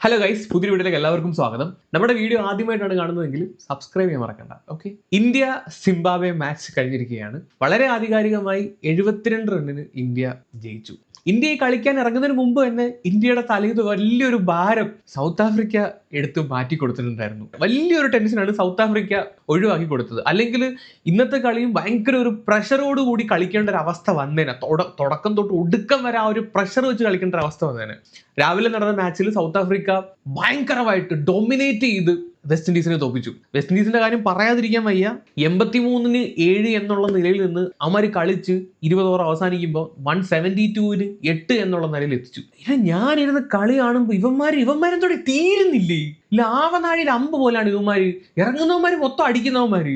Hello guys, പുതിയ വീഡിയോയിലേക്ക് എല്ലാവർക്കും സ്വാഗതം. നമ്മുടെ വീഡിയോ ആദ്യമായിട്ടാണ് കാണുന്നതെങ്കിൽ സബ്സ്ക്രൈബ് ചെയ്യാൻ മറക്കണ്ട. ഓക്കെ, ഇന്ത്യ സിംബാബ്വെ മാച്ച് കഴിഞ്ഞിരിക്കുകയാണ്. വളരെ ആധികാരികമായി 72 റണ്ണിന് ഇന്ത്യ ജയിച്ചു. ഇന്ത്യയെ കളിക്കാൻ ഇറങ്ങുന്നതിന് മുമ്പ് തന്നെ ഇന്ത്യയുടെ തലയിൽ വലിയൊരു ഭാരം സൗത്ത് ആഫ്രിക്ക എടുത്ത് മാറ്റി കൊടുത്തിട്ടുണ്ടായിരുന്നു. വലിയൊരു ടെൻഷനാണ് സൗത്ത് ആഫ്രിക്ക ഒഴിവാക്കി കൊടുത്തത്. അല്ലെങ്കിൽ ഇന്നത്തെ കളിയും ഭയങ്കര ഒരു പ്രഷറോട് കൂടി കളിക്കേണ്ട ഒരു അവസ്ഥ വന്നേനെ. തുടക്കം തൊട്ട് ഒടുക്കം വരെ ആ ഒരു പ്രഷർ വെച്ച് കളിക്കേണ്ട ഒരു അവസ്ഥ വന്നേനെ. രാവിലെ നടന്ന മാച്ചിൽ സൗത്ത് ആഫ്രിക്ക ഭയങ്കരമായിട്ട് ഡൊമിനേറ്റ് ചെയ്ത് വെസ്റ്റ് ഇൻഡീസിനെ തോപ്പിച്ചു. വെസ്റ്റ് ഇൻഡീസിന്റെ കാര്യം പറയാതിരിക്കാൻ വയ്യ. 83-7 എന്നുള്ള നിലയിൽ നിന്ന് അവന്മാർ കളിച്ച് 20 ഓവർ അവസാനിക്കുമ്പോൾ 172-ന് 8 എന്നുള്ള നിലയിൽ എത്തിച്ചു. ഞാനിരുന്ന് കളി കാണുമ്പോൾ ഇവന്മാരെന്തോടെ തീരുന്നില്ലേ? ലാവനാഴിയിൽ അമ്പ് പോലാണ് ഇവന്മാര്. ഇറങ്ങുന്നവന്മാര് മൊത്തം അടിക്കുന്നവന്മാര്.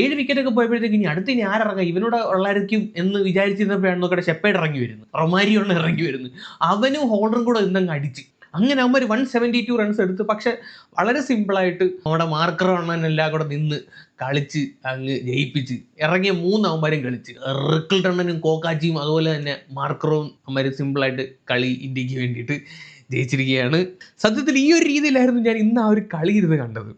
7 വിക്കറ്റൊക്കെ പോയപ്പോഴത്തേക്ക് ഇനി ആരിറങ്ങാം, ഇവനോട് ഉള്ളായിരിക്കും എന്ന് വിചാരിച്ചിരുന്നപ്പോഴാണ് നോക്കട്ടെ ഷെപ്പേഡ് ഇറങ്ങി വരുന്നു, റൊമാരിയോണ് ഇറങ്ങി വരുന്നു. അവനും ഹോൾഡറും കൂടെ ഇന്നങ്ങ് അടിച്ച് അങ്ങനെ അവന്മാർ 172 റൺസ് എടുത്ത്. പക്ഷെ വളരെ സിമ്പിളായിട്ട് നമ്മുടെ മാർക്കർ എല്ലാം കൂടെ നിന്ന് കളിച്ച് അങ്ങ് ജയിപ്പിച്ച് ഇറങ്ങിയ 3 അവന്മാരും കളിച്ച് റിക്കിൾ ടണ്ണനും കോക്കാച്ചിയും അതുപോലെ തന്നെ മാർക്കറും അവന്മാർ സിമ്പിളായിട്ട് കളി ഇന്ത്യക്ക് വേണ്ടിയിട്ട് ജയിച്ചിരിക്കുകയാണ്. സത്യത്തിൽ ഈ ഒരു രീതിയിലായിരുന്നു ഞാൻ ഇന്ന് ആ ഒരു കളി ഇരുന്ന് കണ്ടത്.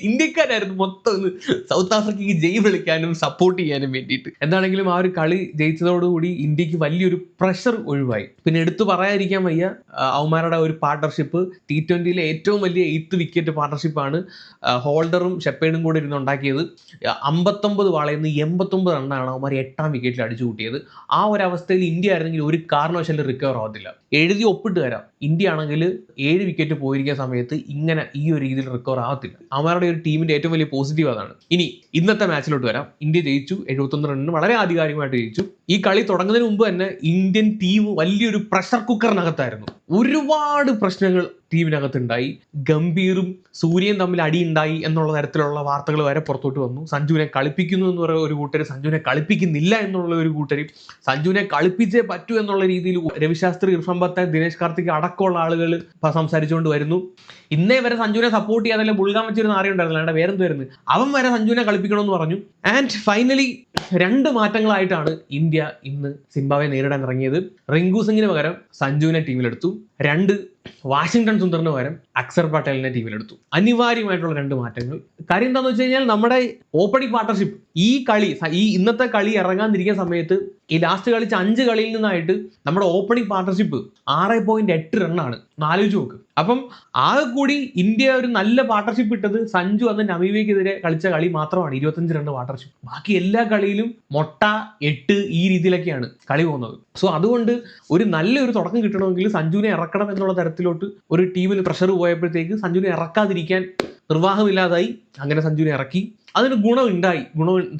ഇന്ത്യക്കാരായിരുന്നു മൊത്തം ഒന്ന് സൗത്ത് ആഫ്രിക്കയ്ക്ക് ജയ് വിളിക്കാനും സപ്പോർട്ട് ചെയ്യാനും വേണ്ടിയിട്ട്. എന്താണെങ്കിലും ആ ഒരു കളി ജയിച്ചതോടുകൂടി ഇന്ത്യക്ക് വലിയൊരു പ്രഷർ ഒഴിവായി. പിന്നെ എടുത്തു പറയാതിരിക്കാൻ വയ്യ, അവന്മാരുടെ ഒരു പാർട്ണർഷിപ്പ് T20 ഏറ്റവും വലിയ 8th വിക്കറ്റ് പാർട്ണർഷിപ്പാണ് ഹോൾഡറും ഷെപ്പേഡും കൂടെ ഇരുന്ന് ഉണ്ടാക്കിയത്. 59 വാളയിൽ നിന്ന് 89 റണ്ണാണ് അവന്മാർ 8ാം വിക്കറ്റിൽ അടിച്ചു കൂട്ടിയത്. ആ ഒരു അവസ്ഥയിൽ ഇന്ത്യ ആയിരുന്നെങ്കിൽ ഒരു കാരണവശാലും റിക്കവർ ആവത്തില്ല. എഴുതി ഒപ്പിട്ട് തരാം, ഇന്ത്യ ആണെങ്കിൽ 7 വിക്കറ്റ് പോയിരിക്കുന്ന സമയത്ത് ഇങ്ങനെ ഈ ഒരു രീതിയിൽ റിക്കവർ ആവത്തില്ല. അവരുടെ ഒരു ടീമിന്റെ ഏറ്റവും വലിയ പോസിറ്റീവ് അതാണ്. ഇനി ഇന്നത്തെ മാച്ചിലോട്ട് വരാം. ഇന്ത്യ ജയിച്ചു, 71 റണ്ണിന് വളരെ ആധികാരികമായിട്ട് ജയിച്ചു. ഈ കളി തുടങ്ങുന്നതിന് മുമ്പ് തന്നെ ഇന്ത്യൻ ടീം വലിയൊരു പ്രഷർ കുക്കറിനകത്തായിരുന്നു. ഒരുപാട് പ്രശ്നങ്ങൾ ടീമിനകത്തുണ്ടായി. ഗംഭീറും സൂര്യയും തമ്മിൽ അടിയുണ്ടായി എന്നുള്ള തരത്തിലുള്ള വാർത്തകൾ വരെ പുറത്തോട്ട് വന്നു. സഞ്ജുവിനെ കളിപ്പിക്കുന്നു എന്ന് പറയുന്ന ഒരു കൂട്ടർ, സഞ്ജുവിനെ കളിപ്പിക്കുന്നില്ല എന്നുള്ള ഒരു കൂട്ടർ, സഞ്ജുവിനെ കളിപ്പിച്ചേ പറ്റൂ എന്നുള്ള രീതിയിൽ രവിശാസ്ത്രി, ഇർഫാൻ പത്താൻ, ദിനേശ് കാർത്തിക് അടക്കമുള്ള ആളുകൾ സംസാരിച്ചുകൊണ്ട് വരുന്നു. ഇന്നേ വരെ സഞ്ജുവിനെ സപ്പോർട്ട് ചെയ്യാതെ ബുൾഗാൻ വെച്ചിരുന്ന ആരെയും ഉണ്ടായിരുന്നില്ല, അല്ലാണ്ട് വേറെന്തായിരുന്നു, അവൻ വരെ സഞ്ജുവിനെ കളിപ്പിക്കണമെന്ന് പറഞ്ഞു. ആൻഡ് ഫൈനലി 2 മാറ്റങ്ങളായിട്ടാണ് ഇന്ത്യ ഇന്ന് സിംബാബ്വെ നേരിടാൻ ഇറങ്ങിയത്. റിങ്കു സിംഗിന് പകരം സഞ്ജുവിനെ ടീമിലെടുത്തു. 2 വാഷിംഗ്ടൺ സുന്ദറിന് പകരം അക്സർ പട്ടേലിനെ ടീമിലെടുത്തു. അനിവാര്യമായിട്ടുള്ള 2 മാറ്റങ്ങൾ. കാര്യം എന്താണെന്ന് വെച്ച് കഴിഞ്ഞാൽ നമ്മുടെ ഓപ്പണിംഗ് പാർട്ണർഷിപ്പ് ഈ ഇന്നത്തെ കളി ഇറങ്ങാതിരിക്കുന്ന സമയത്ത് ഈ ലാസ്റ്റ് കളിച്ച 5 കളിയിൽ നിന്നായിട്ട് നമ്മുടെ ഓപ്പണിംഗ് പാർട്ണർഷിപ്പ് 6.8 റണ്ണാണ്. ആലോചിച്ച് നോക്ക്. അപ്പം ആകെ കൂടി ഇന്ത്യ ഒരു നല്ല പാർട്ണർഷിപ്പ് ഇട്ടത് സഞ്ജു അന്ന് നമീബിയക്കെതിരെ കളിച്ച കളി മാത്രമാണ് 25 റൺ പാർട്ണർഷിപ്പ്. ബാക്കി എല്ലാ കളിയിലും മൊട്ട 8 ഈ രീതിയിലൊക്കെയാണ് കളി പോകുന്നത്. സോ അതുകൊണ്ട് ഒരു നല്ലൊരു തുടക്കം കിട്ടണമെങ്കിൽ സഞ്ജുവിനെ ഇറക്കണം എന്നുള്ള തരത്തിലോട്ട് ഒരു ടീമിൽ പ്രഷർ പോയപ്പോഴത്തേക്ക് സഞ്ജുവിനെ ഇറക്കാതിരിക്കാൻ നിർവാഹമില്ലാതായി. അങ്ങനെ സഞ്ജുവിനെ ഇറക്കി. അതിന് ഗുണമുണ്ടായി.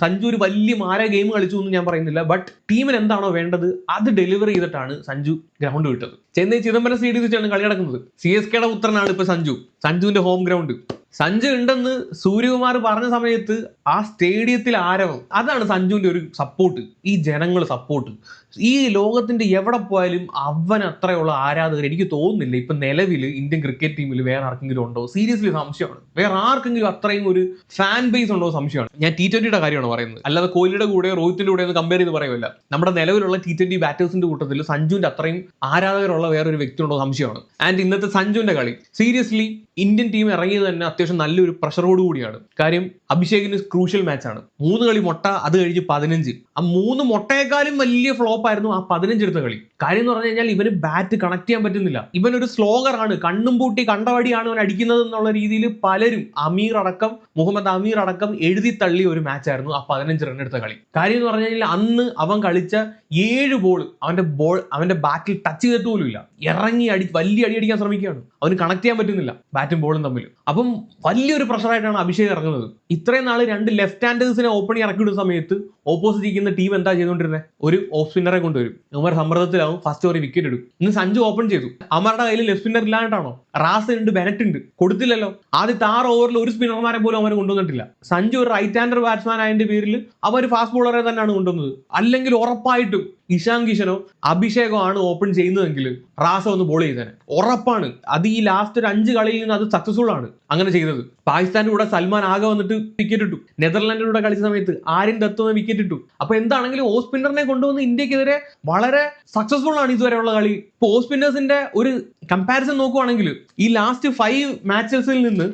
സഞ്ജു ഒരു വലിയ ഗെയിം കളിച്ചു എന്ന് ഞാൻ പറയുന്നില്ല. ബട്ട് ടീമിന് എന്താണോ വേണ്ടത് അത് ഡെലിവർ ചെയ്തിട്ടാണ് സഞ്ജു ഗ്രൗണ്ട് വിട്ടത്. ചെന്നൈ ചിദംബരം സ്റ്റേഡിയത്തിൽ വെച്ചാണ് കളി നടക്കുന്നത്. CSKയുടെ പുത്രനാണ് ഇപ്പൊ സഞ്ജുവിന്റെ ഹോം ഗ്രൗണ്ട്. സഞ്ജു ഉണ്ടെന്ന് സൂര്യകുമാർ പറഞ്ഞ സമയത്ത് ആ സ്റ്റേഡിയത്തിൽ ആരവം. അതാണ് സഞ്ജുവിന്റെ ഒരു സപ്പോർട്ട്, ഈ ജനങ്ങൾ സപ്പോർട്ട്. ഈ ലോകത്തിന്റെ എവിടെ പോയാലും അവൻ അത്രയുള്ള ആരാധകർ എനിക്ക് തോന്നുന്നില്ല ഇപ്പൊ നിലവിൽ ഇന്ത്യൻ ക്രിക്കറ്റ് ടീമിൽ വേറെ ആർക്കെങ്കിലും ഉണ്ടോ. സീരിയസ്ലി സംശയമാണ്. വേറെ ആർക്കെങ്കിലും അത്രയും ഒരു ഫാൻ ബേസ് ഉണ്ടോ സംശയമാണ്. ഞാൻ T20 കാര്യമാണ് പറയുന്നത്, അല്ലാതെ കോഹ്ലിയുടെ കൂടെ റോഹിത്തിന്റെ കൂടെ ഒന്ന് കമ്പയർ ചെയ്ത് പറയുമല്ല. നമ്മുടെ നിലവിലുള്ള T20 ബാറ്റേഴ്സിന്റെ കൂട്ടത്തിൽ സഞ്ജുവിന്റെ അത്രയും ആരാധകരുള്ള വേറൊരു വ്യക്തി ഉണ്ടോ സംശയമാണ്. ആൻഡ് ഇന്നത്തെ സഞ്ജുവിന്റെ കളി സീരിയസ്ലി ഇന്ത്യൻ ടീം ഇറങ്ങിയത് തന്നെ അത്യാവശ്യം നല്ലൊരു പ്രഷറോട് കൂടിയാണ്. കാര്യം അഭിഷേകിന് ക്രൂഷ്യൽ മാച്ചാണ്. 3 കളി മൊട്ട, അത് കഴിഞ്ഞ് 15. ആ 3 മൊട്ടയെക്കാളും വലിയ ഫ്ലോപ്പ് ആയിരുന്നു ആ 15 എടുത്ത കളി. കാര്യം എന്ന് പറഞ്ഞു കഴിഞ്ഞാൽ ഇവന് ബാറ്റ് കണക്ട് ചെയ്യാൻ പറ്റുന്നില്ല. ഇവനൊരു സ്ലോഗർ ആണ്, കണ്ണും പൂട്ടി കണ്ടവടിയാണ് അവൻ അടിക്കുന്നത് എന്നുള്ള രീതിയിൽ പലരും, മുഹമ്മദ് അമീർ അടക്കം എഴുതി തള്ളിയ ഒരു മാച്ചായിരുന്നു ആ 15 റൺ എടുത്ത കളി. കാര്യം എന്ന് പറഞ്ഞു കഴിഞ്ഞാൽ അന്ന് അവൻ കളിച്ച 7 ബോൾ അവന്റെ ബാറ്റിൽ ടച്ച് ചെയ്തിട്ട് പോലും ഇല്ല. ഇറങ്ങി വലിയ അടി അടിക്കാൻ ശ്രമിക്കുകയാണ്. അവന് കണക്ട് ചെയ്യാൻ പറ്റുന്നില്ല ബാറ്റും ബോളും തമ്മിൽ. അപ്പം വലിയൊരു പ്രഷറായിട്ടാണ് അഭിഷേക് ഇറങ്ങുന്നത്. ഇത്രയും നാൾ 2 ലെഫ്റ്റ് ഹാൻഡേഴ്സിനെ ഓപ്പണിംഗ് ഇറക്കിയിടുന്ന സമയത്ത് ഓപ്പോസിറ്റ് ഇരിക്കുന്ന ടീം എന്താ ചെയ്തുകൊണ്ടിരുന്നത്, ഒരു ഓഫ് സ്പിന്നറെ കൊണ്ടുവരും. ഇവർ സമ്മർദ്ദത്തിലാവും, ഫസ്റ്റ് ഓവർ വിക്കറ്റ് എടുക്കും. ഇന്ന് സഞ്ജു ഓപ്പൺ ചെയ്തു. അവരുടെ കയ്യിൽ ലെഫ്റ്റ് സ്പിന്നർ ഇല്ലാണ്ടാണോ? റാസ് ഉണ്ട്, ബെനറ്റ് ഉണ്ട്, കൊടുത്തില്ലല്ലോ. ആദ്യത്തെ 6 ഓവറിൽ ഒരു സ്പിന്നർമാരെ പോലും അവർ കൊണ്ടുവന്നിട്ടില്ല. സഞ്ജു ഒരു റൈറ്റ് ഹാൻഡർ ബാറ്റ്സ്മാൻ ആയതിന്റെ പേരിൽ അവർ ഫാസ്റ്റ് ബോളറെ തന്നെയാണ് കൊണ്ടുവന്നത്. അല്ലെങ്കിൽ ഉറപ്പായിട്ടും ഇഷാൻ കിഷനോ അഭിഷേകോ ആണ് ഓപ്പൺ ചെയ്യുന്നതെങ്കിൽ റാസ ഒന്ന് ബോൾ ചെയ്തേനെ, ഉറപ്പാണ്. അത് ഈ ലാസ്റ്റ് ഒരു 5 കളിയിൽ നിന്ന് അത് സക്സസ്ഫുൾ ആണ് അങ്ങനെ ചെയ്തത്. പാകിസ്ഥാന്റെ കൂടെ സൽമാൻ ആകെ വന്നിട്ട് വിക്കറ്റ് ഇട്ടു, നെതർലാൻഡിന്റെ കൂടെ കളിച്ച സമയത്ത് ആര്യൻ ദത്ത് വിക്കറ്റ് ഇട്ടു. അപ്പൊ എന്താണെങ്കിലും ഓഫ് സ്പിന്നറിനെ കൊണ്ടുവന്ന് ഇന്ത്യക്കെതിരെ വളരെ സക്സസ്ഫുൾ ആണ് ഇതുവരെയുള്ള കളി. ഇപ്പൊ ഓഫ് സ്പിന്നേഴ്സിന്റെ ഒരു കമ്പാരിസൺ നോക്കുവാണെങ്കിൽ ഈ ലാസ്റ്റ് 5 മാച്ചസിൽ നിന്ന്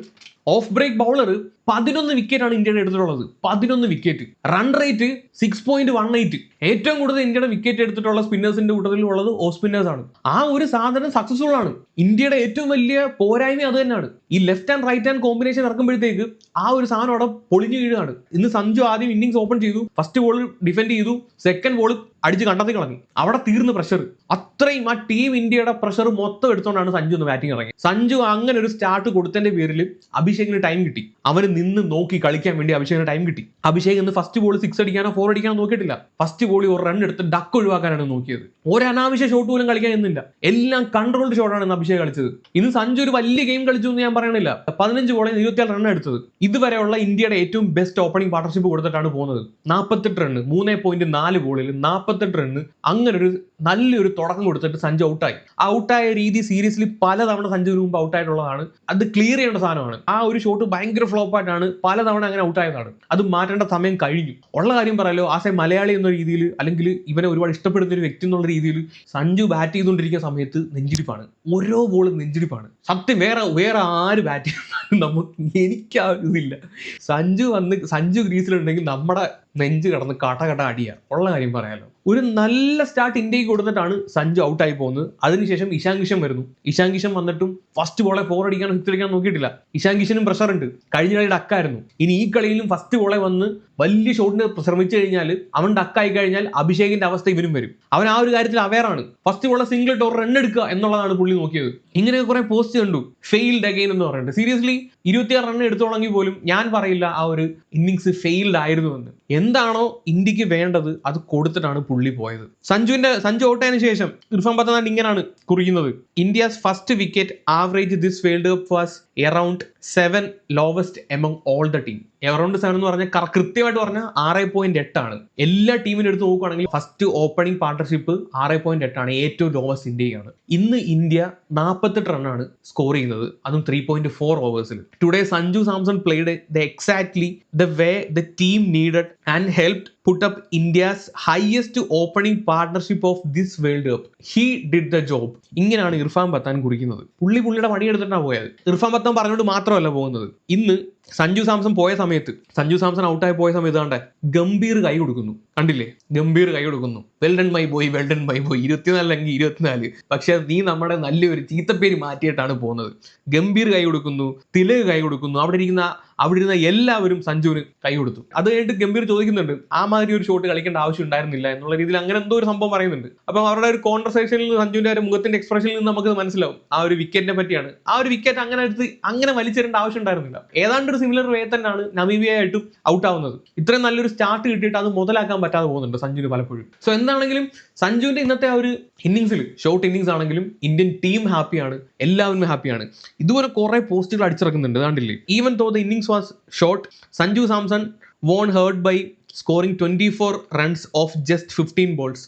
ഓഫ് ബ്രേക്ക് ബൗളർ 11 വിക്കറ്റാണ് ഇന്ത്യയുടെ എടുത്തിട്ടുള്ളത്. 11 വിക്കറ്റ്. Run rate 6.18. ഏറ്റവും കൂടുതൽ ഇന്ത്യയുടെ വിക്കറ്റ് എടുത്തിട്ടുള്ള സ്പിന്നേഴ്സിന്റെ കൂട്ടത്തിൽ ഉള്ളത് ഓഫ് സ്പിന്നേഴ്സ് ആണ്. ആ ഒരു സാധനം സക്സസ്ഫുൾ ആണ്. ഇന്ത്യയുടെ ഏറ്റവും വലിയ പോരായ്മ അത് തന്നെയാണ്. ഈ left and right hand combination ഇറക്കുമ്പോഴത്തേക്ക് ആ ഒരു സാധനം അവിടെ പൊളിഞ്ഞു വീഴുകയാണ്. ഇന്ന് സഞ്ജു ആദ്യം ഇന്നിങ്സ് ഓപ്പൺ ചെയ്തു, ഫസ്റ്റ് ബോൾ ഡിഫെൻഡ് ചെയ്തു, സെക്കൻഡ് ബോൾ അടിച്ച് കണ്ടെത്തി കളഞ്ഞു. അവിടെ തീർന്ന് പ്രഷർ. അത്രയും ആ ടീം ഇന്ത്യയുടെ പ്രഷർ മൊത്തം എടുത്തുകൊണ്ടാണ് സഞ്ജു ഒന്ന് ബാറ്റിംഗ് ഇറങ്ങി. സഞ്ജു അങ്ങനെ ഒരു സ്റ്റാർട്ട് കൊടുത്തതിന്റെ പേരിൽ അഭിഷേകിന് ടൈം കിട്ടി. അവന് നിന്ന് നോക്കി കളിക്കാൻ വേണ്ടി അഭിഷേകിന് ടൈം കിട്ടി. അഭിഷേക് ഇന്ന് ഫസ്റ്റ് ബോൾ 6 അടിക്കാനോ 4 അടിക്കാനോ നോക്കിയിട്ടില്ല. ഫസ്റ്റ് ബോളിൽ ഒരു റൺ എടുത്ത് ഡക്ക് ഒഴിവാക്കാനാണ് നോക്കിയത്. ഒരു അനാവശ്യ ഷോട്ട് പോലും കളിക്കാൻ എന്നില്ല. എല്ലാം കൺട്രോൾഡ് ഷോട്ടാണ് ഇന്ന് അഭിഷേക് കളിച്ചത്. ഇന്ന് സഞ്ജു ഒരു വലിയ ഗെയിം കളിച്ചു എന്ന് ഞാൻ പറയണില്ല. 15 ബോളിൽ 27 റൺ എടുത്തത്. ഇതുവരെയുള്ള ഇന്ത്യയുടെ ഏറ്റവും ബെസ്റ്റ് ഓപ്പണിംഗ് പാർട്ണർഷിപ്പ് കൊടുത്തിട്ടാണ് പോകുന്നത്. 48 റൺ 3.4 ബോളിൽ 48 റൺ. അങ്ങനെ ഒരു നല്ലൊരു തുടക്കം കൊടുത്തിട്ട് സഞ്ജു ഔട്ടായി. ഔട്ടായ രീതി സീരീസിൽ പലതവണ സഞ്ജുവിന് മുമ്പ് ഔട്ടായിട്ടുള്ളതാണ്. അത് ക്ലിയർ ചെയ്യേണ്ട സാധനമാണ്. ആ ഒരു ഷോട്ട് ഭയങ്കര ഫ്ലോപ്പായിട്ടാണ് പലതവണ അങ്ങനെ ഔട്ടായതാണ്. അത് മാറ്റേണ്ട സമയം കഴിഞ്ഞു. ഉള്ള കാര്യം പറയാലോ, ആസ് എ മലയാളി എന്ന രീതിയിൽ അല്ലെങ്കിൽ ഇവനെ ഒരുപാട് ഇഷ്ടപ്പെടുന്ന ഒരു വ്യക്തി എന്നുള്ള രീതിയിൽ സഞ്ജു ബാറ്റ് ചെയ്തുകൊണ്ടിരിക്കുന്ന സമയത്ത് നെഞ്ചിടിപ്പാണ്. ഓരോ ബോളും നെഞ്ചിടിപ്പാണ്. സത്യം വേറെ ആര് ബാറ്റ് ചെയ്താലും നമുക്ക് എനിക്ക് ആ ഇതില്ല. സഞ്ജു ഗ്രീസിലുണ്ടെങ്കിൽ നമ്മുടെ നെഞ്ച് കിടന്ന് കട അടിയാണ്. ഉള്ള കാര്യം പറയാലോ. ഒരു നല്ല സ്റ്റാർട്ട് ഇന്ത്യക്ക് കൊടുത്തിട്ടാണ് സഞ്ജു ഔട്ടായി പോകുന്നത്. അതിനുശേഷം ഇഷാൻ കിഷൻ വരുന്നു. ഇഷാൻ കിഷൻ വന്നിട്ടും ഫസ്റ്റ് ബോളെ 4 അടിക്കാനോ 6 അടിക്കാനോ നോക്കിയിട്ടില്ല. ഇഷാൻ കിഷനും പ്രഷർ ഉണ്ട്. കഴിഞ്ഞ കളി ഡക്കായിരുന്നു. ഇനി ഈ കളിയിലും ഫസ്റ്റ് ബോളെ വന്ന് വലിയ ഷോട്ടിന് ശ്രമിച്ചു കഴിഞ്ഞാൽ അവൻ ഡക്കായി കഴിഞ്ഞാൽ അഭിഷേകിന്റെ അവസ്ഥ ഇവനും വരും. അവൻ ആ ഒരു കാര്യത്തിൽ അവെയറാണ്. ഫസ്റ്റ് ബോളെ സിംഗിൾ ഇട്ട് ഒരു റൺ എടുക്കുക എന്നുള്ളതാണ് പുള്ളി നോക്കിയത്. ഇങ്ങനെ കുറെ പോസ്റ്റ് കണ്ടു, ഫെയിൽഡ് അഗെയിൻ എന്ന് പറഞ്ഞിട്ട്. സീരിയസ്ലി 26 റൺ എടുത്തോളെങ്കിൽ പോലും ഞാൻ പറയില്ല ആ ഒരു ഇന്നിങ്സ് ഫെയിൽഡ് ആയിരുന്നു എന്ന്. എന്താണോ ഇന്ത്യക്ക് വേണ്ടത് അത് കൊടുത്തിട്ടാണ് പുള്ളി പോയത്. സഞ്ജു ഔട്ടായതിനു ശേഷം ഇർഫാൻ പത്താൻ ഇങ്ങനെയാണ് കുറിക്കുന്നത്: India's first wicket average this world cup was around 7 lowest among all the team. Around 7 എന്ന് പറഞ്ഞാൽ കൃത്യമായിട്ട് പറഞ്ഞാൽ 6.8 ആണ്. എല്ലാ ടീമിനും എടുത്ത് നോക്കുകയാണെങ്കിൽ ഫസ്റ്റ് ഓപ്പണിംഗ് പാർട്ണർഷിപ്പ് 6.8 ആണ്. ഏറ്റവും ലോവസ്റ്റ് ഇന്ത്യയാണ്. ഇന്ന് ഇന്ത്യ 48 റണ്ണാണ് സ്കോർ ചെയ്യുന്നത്, അതും 3.4 ഓവേഴ്സിൽ. Today Sanju Samson played exactly the way the team needed and helped put up India's highest opening partnership of this World Cup. He did the job. ഇങ്ങനെയാണ് ഇർഫാൻ പത്താൻ കുറിക്കുന്നത്. പുള്ളിയുടെ പണിയെടുത്തിട്ടാണ് പോയത്. ഇർഫാൻ പത്താൻ പറഞ്ഞുകൊണ്ട് മാത്രമല്ല പോകുന്നത്. ഇന്ന് സഞ്ജു സാംസൺ ഔട്ടായി പോയ സമയത്ത് കണ്ടേ ഗംഭീർ കൈ കൊടുക്കുന്നു. കണ്ടില്ലേ, ഗംഭീർ കൈ കൊടുക്കുന്നു. വെൽ ഡൺ മൈ ബോയ് 24 അല്ലെങ്കിൽ 24. പക്ഷെ നീ നമ്മുടെ നല്ലൊരു ചീത്തപ്പേര് മാറ്റിയിട്ടാണ് പോകുന്നത്. ഗംഭീർ കൈ കൊടുക്കുന്നു, തിലക് കൈ കൊടുക്കുന്നു. അവിടെ ഇരുന്ന എല്ലാവരും സഞ്ജുവിന് കൈ കൊടുത്തു. അത് കഴിഞ്ഞിട്ട് ഗംഭീർ ചോദിക്കുന്നുണ്ട്, ആ മാതിരി ഒരു ഷോട്ട് കളിക്കേണ്ട ആവശ്യം ഉണ്ടായിരുന്നില്ല എന്നുള്ള രീതിയിൽ അങ്ങനെ എന്തോ ഒരു സംഭവം പറയുന്നുണ്ട്. അപ്പം അവരുടെ ഒരു കോൺവെർസേഷനിൽ നിന്ന് സഞ്ജുവിന്റെ ഒരു മുഖത്തിന്റെ എക്സ്പ്രഷനിൽ നിന്ന് നമുക്ക് മനസ്സിലാവും ആ ഒരു വിക്കറ്റിനെ പറ്റിയാണ്. ആ ഒരു വിക്കറ്റ് അങ്ങനെ വലിച്ചെറിയേണ്ട ആവശ്യം ഉണ്ടായിരുന്നില്ല. ഏതാണ്ട് ഒരു സിമിലർ വേ തന്നെയാണ് നമീബിയ ആയിട്ടും ഔട്ട് ആവുന്നത്. ഇത്രയും നല്ലൊരു സ്റ്റാർട്ട് കിട്ടിയിട്ട് അത് മുതലാക്കാൻ പറ്റാതെ പോകുന്നുണ്ട് സഞ്ജുവിന് പലപ്പോഴും. സോ എന്താണെങ്കിലും സഞ്ജുവിന്റെ ഇന്നത്തെ ആ ഒരു ഇന്നിങ്സിൽ, ഷോർട്ട് ഇന്നിങ്സ് ആണെങ്കിലും ഇന്ത്യൻ ടീം ഹാപ്പിയാണ്, എല്ലാവരും ഹാപ്പിയാണ്. ഇതുപോലെ കുറെ പോസ്റ്റുകൾ അടിച്ചിറക്കുന്നുണ്ട്. കണ്ടില്ലേ, even though the innings was short, Sanju Samson won hurt by scoring 24 runs off just 15 balls.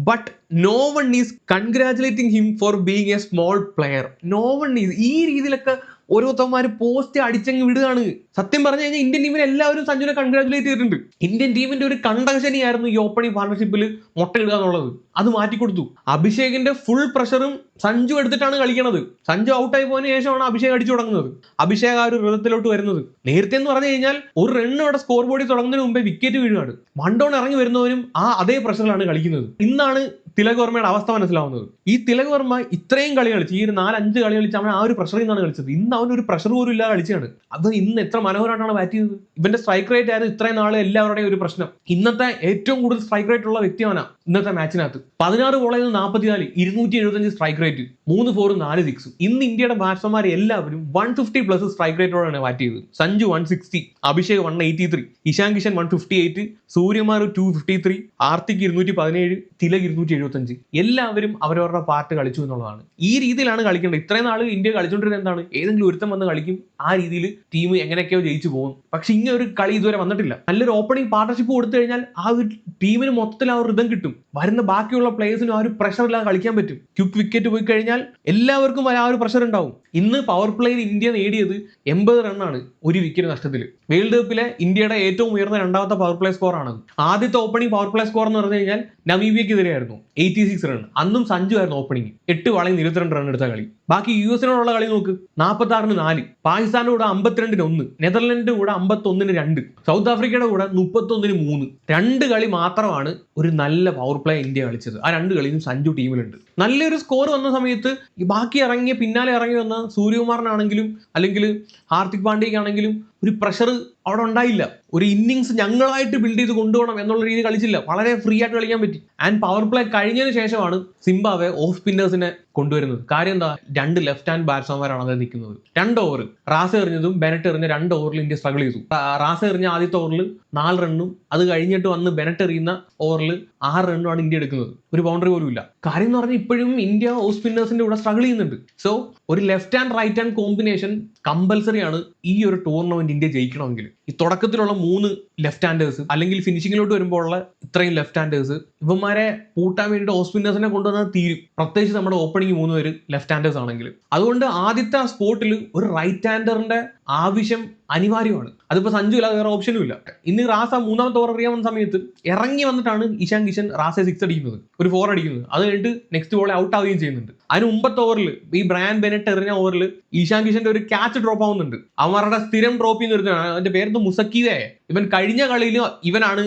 But no one is congratulating him for being a small player. No one is. ഈ രീതിയിലൊക്കെ ഓരോരുത്തന്മാര് പോസ്റ്റ് അടിച്ചങ്ങ് വിടുകയാണ്. സത്യം പറഞ്ഞു കഴിഞ്ഞാൽ ഇന്ത്യൻ ടീമിനെ എല്ലാവരും സഞ്ജുവിനെ കൺഗ്രാജുലേറ്റ് ചെയ്തിട്ടുണ്ട്. ഇന്ത്യൻ ടീമിന്റെ ഒരു കണ്ടകശനിയായിരുന്നു ഈ ഓപ്പണിംഗ് പാർട്ണർഷിപ്പിൽ മുട്ടയിടുക എന്നുള്ളത്. അത് മാറ്റിക്കൊടുത്തു. അഭിഷേകിന്റെ ഫുൾ പ്രഷറും സഞ്ജു എടുത്തിട്ടാണ് കളിക്കണത്. സഞ്ജു ഔട്ടായി പോയതിനു ശേഷമാണ് അഭിഷേക് അടിച്ചു തുടങ്ങുന്നത്. അഭിഷേക് ആ ഒരു രഥത്തിലോട്ട് വരുന്നത്. നേരത്തെ എന്ന് പറഞ്ഞു കഴിഞ്ഞാൽ ഒരു റണ്ണ് അവിടെ സ്കോർ ബോർഡിൽ തുടങ്ങുന്നതിന് മുമ്പേ വിക്കറ്റ് വീഴുകയാണ്. 1 ഡൗൺ ഇറങ്ങി വരുന്നവരും അതേ പ്രഷറിലാണ് കളിക്കുന്നത്. ഇന്നാണ് തിലക് വർമ്മയുടെ അവസ്ഥ മനസ്സിലാവുന്നത്. ഈ തിലക് വർമ്മ ഇത്രയും കളി കളിച്ച്, ഈ ഒരു 4-5 കളി കളിച്ച് അവൻ ആ ഒരു പ്രഷറിൽ നിന്നാണ് കളിച്ചത്. ഇന്ന് അവനൊരു പ്രഷർ പോലും ഇല്ലാതെ കളിച്ചാണ്. അത് ഇന്ന് എത്ര മനോഹരമായിട്ടാണ് ബാറ്റ് ചെയ്തത്. ഇവന്റെ സ്ട്രൈക്ക് റേറ്റ് ആയിരുന്നു ഇത്രയും നാളെ എല്ലാവരുടെയും ഒരു പ്രശ്നം. ഇന്നത്തെ ഏറ്റവും കൂടുതൽ സ്ട്രൈക്ക് റേറ്റ് ഉള്ള വ്യക്തിയാണ് ഇന്നത്തെ മാച്ചിനകത്ത്. 16 ബോളിൽ നിന്ന് 44, 275 സ്ട്രൈക്ക് റേറ്റ്, 3 4 4 6. ഇന്ന് ഇന്ത്യയുടെ ബാറ്റ്സ്മാൻമാർ എല്ലാവരും 150+ സ്ട്രൈക്ക് റേറ്റോടാണ് ബാറ്റ് ചെയ്തത്. സഞ്ജു 160, അഭിഷേക് 183, ഇഷാൻ കിഷൻ 158, സൂര്യകുമാർ 253, ആർത്തിക് 217, തിലക് 270. 75 എല്ലാവരും അവരവരുടെ പാർട്ട് കളിച്ചു എന്നുള്ളതാണ്. ഈ രീതിയിലാണ് കളിക്കേണ്ടത്. ഇത്രയും നാൾ ഇന്ത്യ കളിച്ചുകൊണ്ടിരുന്നത് എന്താണ്, ഏതെങ്കിലും ഒരുത്തം വന്ന് കളിക്കും, ആ രീതിയിൽ ടീം എങ്ങനെയൊക്കെയോ ജയിച്ചു പോകും. പക്ഷെ ഇങ്ങനെ ഒരു കളി ഇതുവരെ വന്നിട്ടില്ല. നല്ലൊരു ഓപ്പണിംഗ് പാർട്ണർഷിപ്പ് കൊടുത്തു കഴിഞ്ഞാൽ ആ ഒരു ടീമിന് മൊത്തത്തിൽ ആ ഒരു റിതം കിട്ടും. വരുന്ന ബാക്കിയുള്ള പ്ലേയേഴ്സിനും ആ ഒരു പ്രഷർ ഇല്ലാതെ കളിക്കാൻ പറ്റും. ക്വിക്ക് വിക്കറ്റ് പോയി കഴിഞ്ഞാൽ എല്ലാവർക്കും ആ ഒരു പ്രഷർ ഉണ്ടാവും. ഇന്ന് പവർ പ്ലേയിൽ ഇന്ത്യ നേടിയത് 80 റണ്ണാണ് ഒരു വിക്കറ്റ് നഷ്ടത്തിൽ. വേൾഡ് കപ്പിലെ ഇന്ത്യയുടെ ഏറ്റവും ഉയർന്ന രണ്ടാമത്തെ പവർ പ്ലേ സ്കോർ ആണ്. ആദ്യത്തെ ഓപ്പണിംഗ് പവർ പ്ലേ സ്കോർ എന്ന് പറഞ്ഞു കഴിഞ്ഞാൽ നമീബിയക്കെതിരെയായിരുന്നു 86 റൺ. അന്നും സഞ്ജു ആയിരുന്നു ഓപ്പണിംഗ്. 8 വളയും 22 റൺ എടുത്ത കളി. ബാക്കി യുഎസിനോടുള്ള കളി നോക്ക്, 46-ന് 4, പാകിസ്ഥാന്റെ കൂടെ 52-ന് 1, നെതർലൻഡിന്റെ കൂടെ 51-ന് 2, സൗത്ത് ആഫ്രിക്കയുടെ കൂടെ 31-ന് 3. 2 കളി മാത്രമാണ് ഒരു നല്ല പവർ പ്ലേ ഇന്ത്യ കളിച്ചത്. ആ 2 കളിയും സഞ്ജു ടീമിലുണ്ട്. നല്ലൊരു സ്കോർ വന്ന സമയത്ത് ഈ ബാക്കി പിന്നാലെ ഇറങ്ങി വന്ന സൂര്യകുമാറിനാണെങ്കിലും അല്ലെങ്കിൽ ഹാർദിക് പാണ്ഡ്യയ്ക്കാണെങ്കിലും ഒരു പ്രഷർ അവിടെ ഉണ്ടായില്ല. ഒരു ഇന്നിങ്സ് ഞങ്ങളായിട്ട് ബിൽഡ് ചെയ്ത് കൊണ്ടുപോകണം എന്നുള്ള രീതി കളിച്ചില്ല. വളരെ ഫ്രീ ആയിട്ട് കളിക്കാൻ പറ്റി. ആൻഡ് പവർ പ്ലേ കഴിഞ്ഞതിന് ശേഷമാണ് സിംബാബ്വെ ഓഫ് സ്പിന്നേഴ്സിനെ കൊണ്ടുവരുന്നത്. കാര്യം എന്താ, 2 ലെഫ്റ്റ് ഹാൻഡ് ബാറ്റ്സ്മാൻമാരാണ് അത് നിൽക്കുന്നത്. 2 ഓവർ റാസ എറിഞ്ഞതും ബെനറ്റ് എറിഞ്ഞ 2 ഓവറിൽ ഇന്ത്യ സ്ട്രഗിൾ ചെയ്തു. റാസ എറിഞ്ഞ ആദ്യത്തെ ഓവറിൽ 4 റണ്ണും അത് കഴിഞ്ഞിട്ട് വന്ന് ബെനറ്റ് എറിയുന്ന ഓവറിൽ 6 റണ്ണുമാണ് ഇന്ത്യ എടുക്കുന്നത്. ഒരു ബൗണ്ടറി പോലും ഇല്ല. കാര്യം എന്ന് പറഞ്ഞാൽ ഇപ്പോഴും ഇന്ത്യ ഓഫ് സ്പിന്നേഴ്സിന്റെ കൂടെ സ്ട്രഗിൾ ചെയ്യുന്നുണ്ട്. സോ ഒരു left hand right hand combination compulsory ആണ് ഈ ഒരു ടൂർണമെന്റ് ഇന്ത്യ ജയിക്കണമെങ്കിൽ. ഈ തുടക്കത്തിലുള്ള 3 ലെഫ്റ്റ് ഹാൻഡേഴ്സ് അല്ലെങ്കിൽ ഫിനിഷിങ്ങിലോട്ട് വരുമ്പോൾ ഉള്ള ഇത്രയും ലെഫ്റ്റ് ഹാൻഡേഴ്സ് ഇവന്മാരെ പൂട്ടാൻ വേണ്ടിയിട്ട് ഓഫ് സ്പിന്നേഴ്സിനെ കൊണ്ടുവന്നാൽ തീരും. പ്രത്യേകിച്ച് നമ്മുടെ ഓപ്പണിംഗ് 3 പേര് ലെഫ്റ്റ് ഹാൻഡേഴ്സ് ആണെങ്കിൽ. അതുകൊണ്ട് ആദ്യത്തെ സ്പോട്ടിൽ ഒരു റൈറ്റ് ഹാൻഡറിന്റെ ആവശ്യം അനിവാര്യമാണ്. അതിപ്പോ സഞ്ജു ഇല്ലാതെ വേറെ ഓപ്ഷനും ഇല്ല. ഇന്ന് റാസ 3ാമത്തെ ഓവർ എറിയാൻ വന്ന സമയത്ത് ഇറങ്ങി വന്നിട്ടാണ് ഇഷാൻ കിഷൻ റാസെ 6 അടിക്കുന്നത്, ഒരു 4 അടിക്കുന്നത്. അത് കഴിഞ്ഞിട്ട് നെക്സ്റ്റ് ബോളെ ഔട്ട് ആവുകയും ചെയ്യുന്നുണ്ട്. അതിന് മുമ്പത്തെ ഓവറിൽ ഈ ബ്രാൻ ബെനറ്റ് എറിഞ്ഞ ഓവറിൽ ഇഷാൻ കിഷന്റെ ഒരു ക്യാച്ച് ഡ്രോപ്പ് ആവുന്നുണ്ട്. അവന്മാരുടെ സ്ഥിരം ഡ്രോപ്പ് ചെയ്യുന്ന ഒരു അതിന്റെ പേര് മുസക്കീവേ. ഇവൻ കഴിഞ്ഞ കളിയിൽ ഇവനാണ്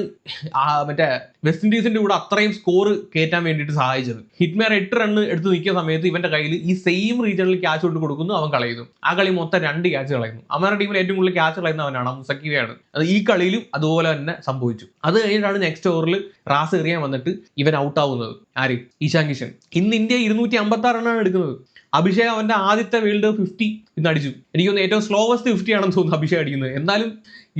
മറ്റേ വെസ്റ്റ് ഇൻഡീസിന്റെ കൂടെ അത്രയും സ്കോർ കയറ്റാൻ വേണ്ടിയിട്ട് സഹായിച്ചത്. ഹിറ്റ്മേർ 8 റണ്ണ് എടുത്ത് നിൽക്കുന്ന സമയത്ത് ഇവന്റെ കയ്യിൽ ഈ സെയിം റീജിയണിൽ ക്യാച്ച് കൊണ്ട് കൊടുക്കുന്നു, അവൻ കളയുന്നു. ആ കളി മൊത്തം 2 ക്യാച്ച് കളയുന്നു. അവരുടെ ടീമിൽ ഏറ്റവും കൂടുതൽ ക്യാച്ച് കളയുന്ന അവനാണ്, മുസക്കീവയാണ്. അത് ഈ കളിയിലും അതുപോലെ തന്നെ സംഭവിച്ചു. അത് കഴിഞ്ഞിട്ടാണ് നെക്സ്റ്റ് ഓവറിൽ റാസ് എറിയാൻ വന്നിട്ട് ഇവൻ ഔട്ട് ആവുന്നത്. ആര്? ഇഷാൻ കിഷൻ. ഇന്ന് ഇന്ത്യ 256 റണ്ണാണ് എടുക്കുന്നത്. അഭിഷേക് അവന്റെ ആദ്യത്തെ വേൾഡ് 50 ഇന്ന് അടിച്ചു. എനിക്ക് തോന്നുന്നു ഏറ്റവും സ്ലോവസ്റ്റ് 50 ആണെന്ന് തോന്നുന്നു അഭിഷേക് അടിക്കുന്നത്. എന്നാലും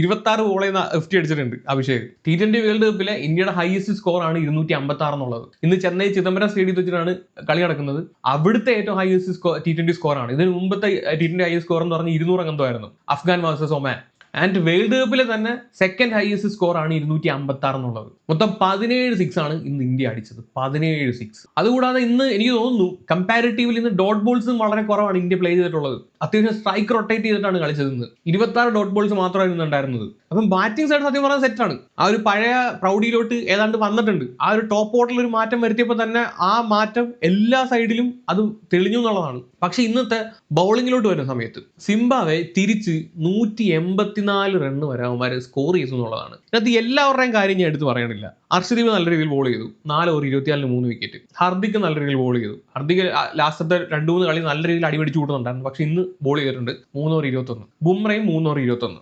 26 ബോളിൽ 50 അടിച്ചിട്ടുണ്ട് അഭിഷേക്. T20 വേൾഡ് കപ്പിലെ ഇന്ത്യയുടെ ഹയസ്റ്റ് സ്കോർ ആണ് 256 എന്നുള്ളത്. ഇന്ന് ചെന്നൈ ചിദംബരം സ്റ്റേഡിയത്തിൽ വെച്ചിട്ടാണ് കളി നടക്കുന്നത്. അവിടുത്തെ ഏറ്റവും ഹയസ്റ്റ് T20 സ്കോർ ആണ്. ഇതിന് മുമ്പത്തെ T20 ഹയസ്റ്റ് സ്കോർ എന്ന് പറഞ്ഞാൽ 200 എന്തോയായിരുന്നു, Afghan versus Oman. And world കപ്പിലെ തന്നെ സെക്കൻഡ് ഹയസ്റ്റ് സ്കോർ ആണ് 256 എന്നുള്ളത്. മൊത്തം 17 6 ആണ് ഇന്ന് ഇന്ത്യ അടിച്ചത്. 17 6. അതുകൂടാതെ ഇന്ന് എനിക്ക് തോന്നുന്നു കമ്പാരിറ്റീവ്ലി ഇന്ന് ഡോട്ട് ബോൾസും വളരെ കുറവാണ് ഇന്ത്യ പ്ലേ ചെയ്തിട്ടുള്ളത്. അത്യാവശ്യം സ്ട്രൈക്ക് റൊട്ടേറ്റ് ചെയ്തിട്ടാണ് കളിച്ചത്. ഇന്ന് 26 ഡോട്ട് ബോൾസ് മാത്രമായിരുന്നു ഉണ്ടായിരുന്നത്. അപ്പം ബാറ്റിംഗ് സൈഡ് സത്യം പറഞ്ഞാൽ സെറ്റാണ്. ആ ഒരു പഴയ പ്രൗഢിയിലോട്ട് ഏതാണ്ട് വന്നിട്ടുണ്ട്. ആ ഒരു ടോപ്പ് ഓർഡറിൽ ഒരു മാറ്റം വരുത്തിയപ്പോൾ തന്നെ ആ മാറ്റം എല്ലാ സൈഡിലും അത് തെളിഞ്ഞു എന്നുള്ളതാണ്. പക്ഷെ ഇന്നത്തെ ബൗളിങ്ങിലോട്ട് വരുന്ന സമയത്ത് സിംബാബ്വെ തിരിച്ച് 184 റണ്ണ് വരെ അവന്മാര് സ്കോർ ചെയ്തു എന്നുള്ളതാണ്. ഇതിനകത്ത് എല്ലാവരുടെയും കാര്യം ഞാൻ എടുത്ത് പറയണില്ല. അർഷദീപ് നല്ല രീതിയിൽ ബോൾ ചെയ്തു, 4 ഓവർ 24-ന് 3 വിക്കറ്റ്. ഹർദിക് നല്ല രീതിയിൽ ബോൾ ചെയ്തു. ഹർദിക് ലാസ്റ്റത്തെ 2-3 കളി നല്ല രീതിയിൽ അടിപിടിച്ചു കൂട്ടുന്നുണ്ടായിരുന്നു. പക്ഷെ ഇന്ന് ബോൾ ചെയ്തിട്ടുണ്ട് 3 ഓവർ 21. ബുംറയും 3 ഓവർ 21.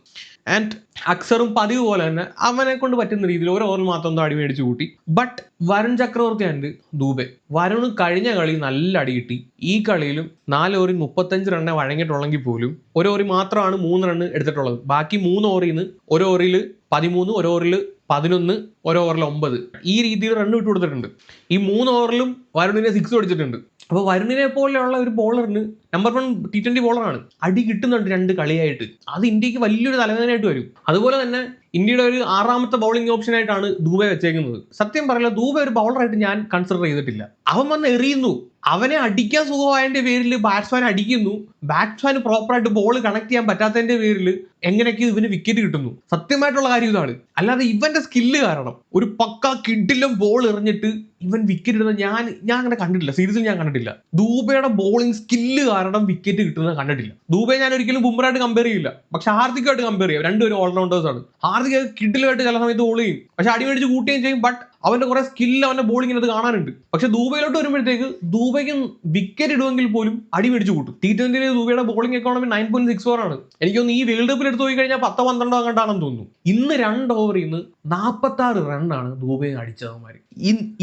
ആൻഡ് അക്സറും പതിവ് പോലെ തന്നെ അവനെ കൊണ്ട് പറ്റുന്ന രീതിയിൽ ഒരു ഓവറിൽ മാത്രം ഒന്ന് അടി മേടിച്ചു കൂട്ടി. ബട്ട് വരുൺ ചക്രവർത്തി ആൻഡ് ദൂബെ, വരുൺ കഴിഞ്ഞ കളി നല്ല അടി കിട്ടി. ഈ കളിയിലും 4 ഓവറിൽ 35 റണ്ണെ വഴങ്ങിയിട്ടുള്ളെങ്കിൽ പോലും ഒരു ഓവറിൽ മാത്രമാണ് 3 റണ്ണ് എടുത്തിട്ടുള്ളത്. ബാക്കി 3 ഓവറിൽ നിന്ന് ഒരു ഓവറിൽ 13, ഒരു ഓവറിൽ 11, ഒരു ഓവറിൽ 9 ഈ രീതിയിൽ റണ്ണ് വിട്ടു കൊടുത്തിട്ടുണ്ട്. ഈ 3 ഓവറിലും വരുണിനെ 6 അടിച്ചിട്ടുണ്ട്. അപ്പോൾ വരുണിനെ പോലെയുള്ള ഒരു ബോളറിന് നമ്പർ 1 T20 ബോളറാണ്, അടി കിട്ടുന്നുണ്ട് 2 കളിയായിട്ട്. അത് ഇന്ത്യക്ക് വലിയൊരു തലവേദനയായിട്ട് വരും. അതുപോലെ തന്നെ ഇന്ത്യയുടെ ഒരു 6ാമത്തെ ബൗളിംഗ് ഓപ്ഷൻ ആയിട്ടാണ് ദൂബെ വെച്ചേക്കുന്നത്. സത്യം പറയില്ല, ദൂബെ ഒരു ബൗളറായിട്ട് ഞാൻ കൺസിഡർ ചെയ്തിട്ടില്ല. അവൻ വന്ന് എറിയുന്നു, അവനെ അടിക്കാൻ സുഖമായതിന്റെ പേരിൽ ബാറ്റ്സ്മാൻ അടിക്കുന്നു. ബാറ്റ്സ്മാൻ പ്രോപ്പറായിട്ട് ബോൾ കണക്ട് ചെയ്യാൻ പറ്റാത്തതിന്റെ പേരിൽ എങ്ങനെയൊക്കെ ഇവന് വിക്കറ്റ് കിട്ടുന്നു. സത്യമായിട്ടുള്ള കാര്യം ഇതാണ്. അല്ലാതെ ഇവന്റെ സ്കില്ല് കാരണം ഒരു പക്ക കിഡിലും ബോൾ എറിഞ്ഞിട്ട് ഇവൻ വിക്കറ്റ് ഇടുന്നത് ഞാൻ അങ്ങനെ കണ്ടിട്ടില്ല. സീരീസിൽ ഞാൻ കണ്ടിട്ടില്ല. ദൂബയുടെ ബോളിംഗ് സ്കില്ല് കാരണം വിക്കറ്റ് കിട്ടുന്നത് കണ്ടിട്ടില്ല. ദൂബെ ഞാൻ ഒരിക്കലും ബുംറയായിട്ട് കമ്പയർ ചെയ്യില്ല. പക്ഷെ ഹാർദിക്കായിട്ട് കമ്പയർ ചെയ്യാം. രണ്ടുപേരും ഓൾറൗണ്ടേഴ്സ് ആണ്. ഹാർദിക് കിഡിലുമായിട്ട് ചില സമയത്ത് ബോൾ ചെയ്യും, പക്ഷെ അടിമേടിച്ച് കൂട്ടുകയും ചെയ്യും. ബട്ട് അവന്റെ കുറെ സ്കില്ല് അവന്റെ ബോളിങ്ങിനത് കാണാനുണ്ട്. പക്ഷെ ദൂബയിലോട്ട് വരുമ്പോഴത്തേക്ക് ദൂബയ്ക്ക് വിക്കറ്റ് ഇടുമെങ്കിൽ പോലും അടിമേടിച്ച് കൂട്ടും. T20 ദൂബയുടെ ബോളിംഗ് എക്കോണമി 9.64 ആണ്. എനിക്കൊന്ന് ഈ വേൾഡ് കപ്പിൽ എടുത്ത് പോയി കഴിഞ്ഞാൽ 10-12 അങ്ങോട്ടാണെന്ന് തോന്നുന്നു. ഇന്ന് 2 ഓവറിൽ നിന്ന് 46 റണ്ണാണ് ദൂബെ അടിച്ചവന്മാര്.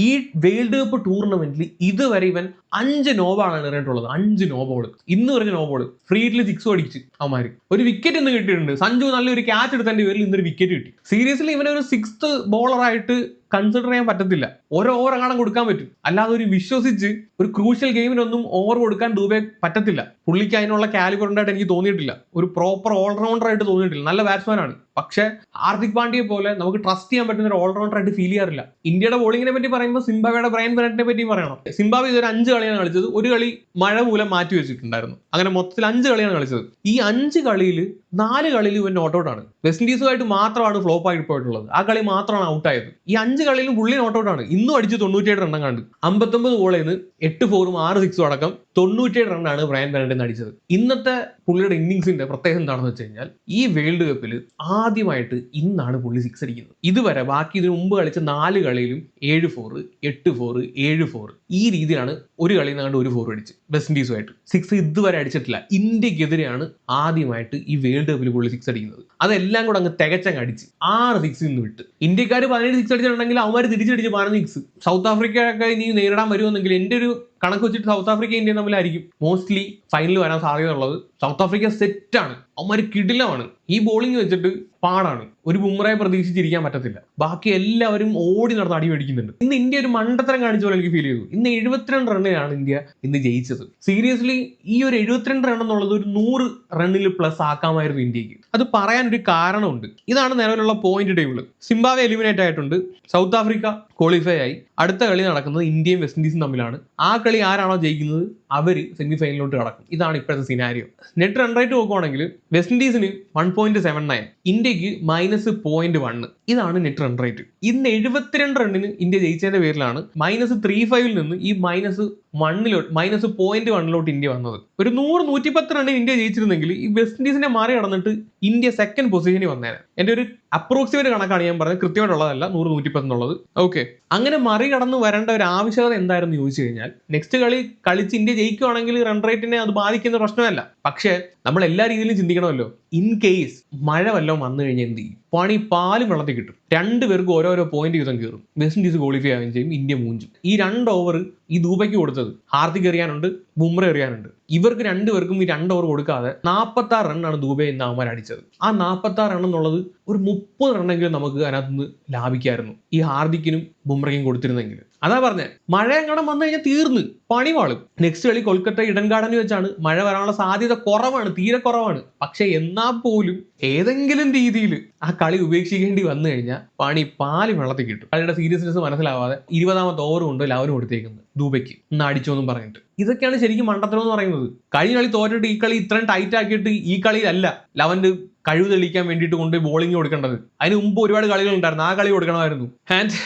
ഈ വേൾഡ് കപ്പ് ടൂർണമെന്റിൽ ഇതുവരെ ഇവൻ 5 നോബാണ് എറിഞ്ഞിട്ടുള്ളത്. 5 നോബോൾ. ഇന്ന് പറഞ്ഞ നോബോൾ ഫ്രീഡിൽ 6 അടിച്ച് അവന്മാര്. ഒരു വിക്കറ്റ് ഇന്ന് കിട്ടിയിട്ടുണ്ട്. സഞ്ജു നല്ലൊരു ക്യാച്ച് എടുത്തതിന്റെ പേരിൽ ഇന്നൊരു വിക്കറ്റ് കിട്ടി. സീരീസിൽ ഇവനൊരു 6th ബോളറായിട്ട് കൺസിഡർ ചെയ്യാൻ പറ്റത്തില്ല. ഓരോ ഓവർ കാണാൻ കൊടുക്കാൻ പറ്റും, അല്ലാതെ ഒരു വിശ്വസിച്ച് ഒരു ക്രൂഷ്യൽ ഗെയിമിനൊന്നും ഓവർ കൊടുക്കാൻ ദുബെ പറ്റത്തില്ല. പുള്ളിക്ക് അതിനുള്ള കാലിബർ ഉണ്ടായിട്ട് എനിക്ക് തോന്നിയിട്ടില്ല. ഒരു പ്രോപ്പർ ഓൾറൗണ്ടർ ആയിട്ട് തോന്നിയിട്ടില്ല. നല്ല ബാറ്റ്സ്മാൻ ആണ്, പക്ഷേ ഹാർദിക് പാണ്ഡ്യയെ പോലെ നമുക്ക് ട്രസ്റ്റ് ചെയ്യാൻ പറ്റുന്ന ഒരു ഓൾറൗണ്ടർ ആയിട്ട് ഫീൽ ചെയ്യാറില്ല. ഇന്ത്യയുടെ ബോളിങ്ങിനെ പറ്റി പറയുമ്പോൾ സിംബാബ്വേയുടെ ബ്രയൻ ബെനറ്റിനെ പറ്റി പറയണം. സിംബാബ്വെ ഇതൊരു 5 കളിയാണ് കളിച്ചത്. ഒരു കളി മഴ മൂലം മാറ്റി വെച്ചിട്ടുണ്ടായിരുന്നു. അങ്ങനെ മൊത്തത്തിൽ 5 കളിയാണ് കളിച്ചത്. ഈ 5 കളിയിൽ 4 കളിയിൽ ഇവൻ നോട്ട് ഔട്ട് ആണ്. വെസ്റ്റ് ഇൻഡീസുമായിട്ട് മാത്രമാണ് ഫ്ലോപ്പ് ആയിട്ട് പോയിട്ടുള്ളത്. ആ കളി മാത്രമാണ് ഔട്ട് ആയത്. ഈ 5 കളിയിലും പുള്ളി നോട്ട് ഔട്ട് ആണ്. ഇന്നും അടിച്ച് 97 റണ്ണം കണ്ട് 59 ബോളിൽ നിന്ന് 8 4ഉം 6 6ഉം അടക്കം 97 റണ്ണാണ് ബ്രയൻ ബെനറ്റ് അടിച്ചത്. ഇന്നത്തെ പുള്ളിയുടെ ഇന്നിങ്സിന്റെ പ്രത്യേകത എന്താണെന്ന് വെച്ച് കഴിഞ്ഞാൽ, ഈ വേൾഡ് കപ്പിൽ ആദ്യമായിട്ട് ഇന്നാണ് പുള്ളി 6 അടിക്കുന്നത്. ഇതുവരെ ബാക്കി ഇതിനു മുമ്പ് കളിച്ച 4 കളിയിലും 7 4, 8 4, 7 4 ഈ രീതിയിലാണ് ഒരു കളിയിൽ നിന്നാണ്ട് ഒരു 4 അടിച്ച് വെസ്റ്റ് ഇൻഡീസുമായിട്ട് 6 ഇതുവരെ അടിച്ചിട്ടില്ല. ഇന്ത്യക്കെതിരെയാണ് ആദ്യമായിട്ട് ഈ വേൾഡ് കപ്പിൽ പുള്ളി 6 അടിക്കുന്നത്. അതെല്ലാം കൂടെ അങ്ങ് തികച്ചങ്ങ് അടിച്ച് 6 6 നിന്ന് വിട്ട്. ഇന്ത്യക്കാർ 17 6 അടിച്ചിട്ടുണ്ടെങ്കിൽ അവന്മാർ തിരിച്ചടിച്ച് 15 6. സൗത്ത് ആഫ്രിക്കയൊക്കെ ഇനി നേരിടാൻ വരുമെന്നെങ്കിൽ എൻ്റെ ഒരു കണക്ക് വെച്ചിട്ട് സൗത്ത് ആഫ്രിക്ക ഇന്ത്യ തമ്മിലായിരിക്കും മോസ്റ്റ്ലി ഫൈനലിൽ വരാൻ സാധ്യത ഉള്ളത്. സൗത്ത് ആഫ്രിക്ക സെറ്റാണ്, അവന്മാർ കിടിലമാണ്. ഈ ബോളിംഗ് വെച്ചിട്ട് പാടാണ്. ഒരു ബുംറയെ പ്രതീക്ഷിച്ചിരിക്കാൻ പറ്റത്തില്ല. ബാക്കി എല്ലാവരും ഓടി നടന്ന് അടി മേടിക്കുന്നുണ്ട്. ഇന്ന് ഇന്ത്യ ഒരു മണ്ടത്തരം കാണിച്ച പോലെ എനിക്ക് ഫീൽ ചെയ്തു. ഇന്ന് 72 റണ്ണിനാണ് ഇന്ത്യ ഇന്ന് ജയിച്ചത്. സീരിയസ്ലി ഈ ഒരു 72 റൺ എന്നുള്ളത് ഒരു 100 റണ്ണിൽ പ്ലസ് ആക്കാമായിരുന്നു ഇന്ത്യക്ക്. അത് പറയാനൊരു കാരണമുണ്ട്. ഇതാണ് നിലവിലുള്ള പോയിന്റ് ടേബിൾ. സിംബാബ്വെ എലിമിനേറ്റ് ആയിട്ടുണ്ട്, സൗത്ത് ആഫ്രിക്ക ക്വാളിഫൈ ആയി. അടുത്ത കളി നടക്കുന്നത് ഇന്ത്യയും വെസ്റ്റ് ഇൻഡീസും തമ്മിലാണ്. ആ കളി ആരാണോ ജയിക്കുന്നത് അവർ സെമി ഫൈനലിലോട്ട് കടക്കും. ഇതാണ് ഇപ്പോഴത്തെ സിനാരിയോ. നെറ്റ് റൺ റേറ്റ് നോക്കുവാണെങ്കിൽ വെസ്റ്റ് ഇൻഡീസിന് 1.79, ഇന്ത്യക്ക് -0.1. ഇതാണ് നെറ്റ് റൺ റേറ്റ്. ഇന്ന് 72 റണ്ണിന് ഇന്ത്യ ജയിച്ചതിന്റെ പേരിലാണ് -35 നിന്ന് ഈ -1.1 ഇന്ത്യ വന്നത്. ഒരു 100-110 റണ്ണിന് ഇന്ത്യ ജയിച്ചിരുന്നെങ്കിൽ ഈ വെസ്റ്റ് ഇൻഡീസിനെ മാറി കടന്നിട്ട് ഇന്ത്യ സെക്കൻഡ് പൊസിഷനിൽ വന്നേനെ. എൻ്റെ ഒരു അപ്രോക്സിമേറ്റ് കണക്കാണ് ഞാൻ പറഞ്ഞത്, കൃത്യമായിട്ടുള്ളതല്ല 100-110 എന്നുള്ളത്. ഓക്കെ, അങ്ങനെ മറികടന്ന് വരേണ്ട ഒരു ആവശ്യകത എന്തായിരുന്നു ചോദിച്ചു കഴിഞ്ഞാൽ, നെക്സ്റ്റ് കളി കളിച്ച് ഇന്ത്യ ജയിക്കുവാണെങ്കിൽ റൺ റേറ്റിനെ അത് ബാധിക്കുന്ന പ്രശ്നമല്ല. പക്ഷേ നമ്മൾ എല്ലാ രീതിയിലും ചിന്തിക്കണമല്ലോ. ഇൻ കേസ് മഴ വല്ലതും വന്നു കഴിഞ്ഞാൽ എന്ത് ചെയ്യും? പണി പാലും വെള്ളത്തിൽ കിട്ടും. 2 പേർക്ക് ഓരോരോ പോയിന്റ് വീതം കയറും. വെസ്റ്റ് ഇൻഡീസ് ക്വാളിഫൈ ആവുകയും ചെയ്യും, ഇന്ത്യ മൂഞ്ചും. ഈ 2 ഓവർ ഈ ദുബൈക്ക് കൊടുത്തത് ഹാർദിക് എറിയാനുണ്ട്, ബുംറ എറിയാനുണ്ട്. ഇവർക്ക് 2 പേർക്കും ഈ 2 ഓവർ കൊടുക്കാതെ 46 റണ്ണാണ് ദുബൈ ഇന്ന് അവന്മാർ അടിച്ചത്. ആ 46 റൺ എന്നുള്ളത് ഒരു 30 റണ്ണെങ്കിലും നമുക്ക് അതിനകത്ത് നിന്ന് ലാഭിക്കായിരുന്നു, ഈ ഹാർദിക്കിനും ബുംറയ്ക്കും കൊടുത്തിരുന്നെങ്കിൽ. അതാ പറഞ്ഞത്, മഴ എങ്ങാനും വന്നു കഴിഞ്ഞാൽ തീർന്ന് പണി വാളും. നെക്സ്റ്റ് കളി കൊൽക്കത്ത ഇഡൻ ഗാർഡനിൽ വെച്ചാണ്. മഴ വരാനുള്ള സാധ്യത കുറവാണ്, തീരെ കുറവാണ്. പക്ഷെ എന്നാൽ പോലും ഏതെങ്കിലും രീതിയിൽ ആ കളി ഉപേക്ഷിക്കേണ്ടി വന്നു കഴിഞ്ഞാൽ പണി പാല് വെള്ളത്തിൽ കിട്ടും. കളിയുടെ സീരിയസ്നെസ് മനസ്സിലാവാതെ 20ാമത്തെ ഓവർ കൊണ്ട് ലവന് കൊടുത്തേക്കുന്നത് ദുബൈക്ക് ഇന്ന് അടിച്ചോന്നും പറഞ്ഞിട്ട്. ഇതൊക്കെയാണ് ശരിക്കും മണ്ടത്തരം എന്ന് പറയുന്നത്. കഴിഞ്ഞ കളി തോറ്റിട്ട് ഈ കളി ഇത്രയും ടൈറ്റ് ആക്കിയിട്ട് ഈ കളിയിലല്ല ലവന്റെ കഴിവ് തെളിയിക്കാൻ വേണ്ടിയിട്ട് കൊണ്ട് ബോളിംഗ് കൊടുക്കേണ്ടത്. അതിന് മുമ്പ് ഒരുപാട് കളികൾ ഉണ്ടായിരുന്നു, ആ കളി കൊടുക്കണമായിരുന്നു. ആൻഡ്